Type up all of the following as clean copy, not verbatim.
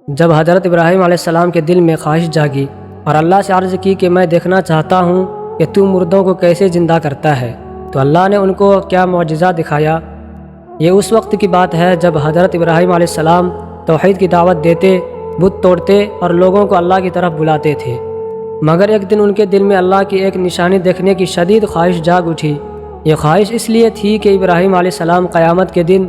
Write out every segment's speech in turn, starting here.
جب حضرت ابراہیم علیہ السلام کے دل میں خواہش جاگی اور اللہ سے عرض کی کہ میں دیکھنا چاہتا ہوں کہ تو مردوں کو کیسے زندہ کرتا ہے، تو اللہ نے ان کو کیا معجزہ دکھایا۔ یہ اس وقت کی بات ہے جب حضرت ابراہیم علیہ السلام توحید کی دعوت دیتے، بت توڑتے اور لوگوں کو اللہ کی طرف بلاتے تھے، مگر ایک دن ان کے دل میں اللہ کی ایک نشانی دیکھنے کی شدید خواہش جاگ اٹھی۔ یہ خواہش اس لیے تھی کہ ابراہیم علیہ السلام قیامت کے دن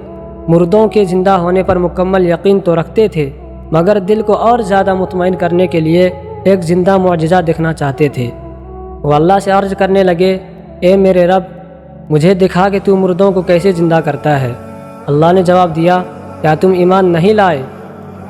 مردوں کے زندہ ہونے پر مکمل یقین تو رکھتے تھے، مگر دل کو اور زیادہ مطمئن کرنے کے لیے ایک زندہ معجزہ دیکھنا چاہتے تھے۔ وہ اللہ سے عرض کرنے لگے، اے میرے رب، مجھے دکھا کہ تو مردوں کو کیسے زندہ کرتا ہے۔ اللہ نے جواب دیا، کیا تم ایمان نہیں لائے؟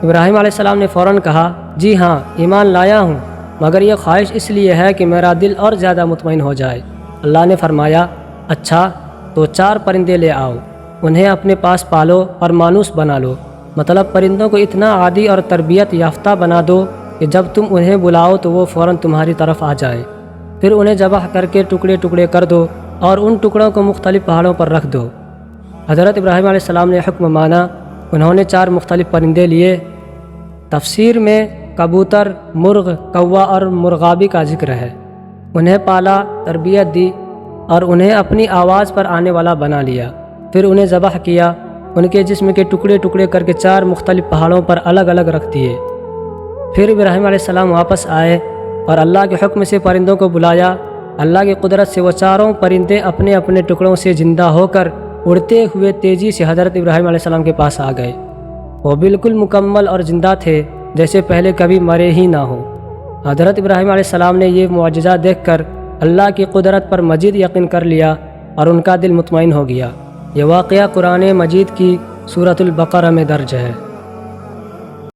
ابراہیم علیہ السلام نے فوراً کہا، جی ہاں، ایمان لایا ہوں، مگر یہ خواہش اس لیے ہے کہ میرا دل اور زیادہ مطمئن ہو جائے۔ اللہ نے فرمایا، اچھا تو 4 پرندے لے آؤ، انہیں اپنے پاس پالو اور مانوس بنا لو، مطلب پرندوں کو اتنا عادی اور تربیت یافتہ بنا دو کہ جب تم انہیں بلاؤ تو وہ فوراً تمہاری طرف آ جائیں۔ پھر انہیں ذبح کر کے ٹکڑے ٹکڑے کر دو اور ان ٹکڑوں کو مختلف پہاڑوں پر رکھ دو۔ حضرت ابراہیم علیہ السلام نے حکم مانا، انہوں نے 4 مختلف پرندے لیے۔ تفسیر میں کبوتر، مرغ، کوا اور مرغابی کا ذکر ہے۔ انہیں پالا، تربیت دی اور انہیں اپنی آواز پر آنے والا بنا لیا۔ پھر انہیں ذبح کیا، ان کے جسم کے ٹکڑے ٹکڑے کر کے 4 مختلف پہاڑوں پر الگ الگ رکھ دیے۔ پھر ابراہیم علیہ السلام واپس آئے اور اللہ کے حکم سے پرندوں کو بلایا۔ اللہ کی قدرت سے وہ 4 پرندے اپنے اپنے ٹکڑوں سے زندہ ہو کر اڑتے ہوئے تیزی سے حضرت ابراہیم علیہ السلام کے پاس آ گئے۔ وہ بالکل مکمل اور زندہ تھے، جیسے پہلے کبھی مرے ہی نہ ہوں۔ حضرت ابراہیم علیہ السلام نے یہ معجزہ دیکھ کر اللہ کی قدرت پر مزید یقین کر لیا اور ان کا دل مطمئن ہو گیا۔ یہ واقعہ قرآن مجید کی سورۃ البقرہ میں درج ہے۔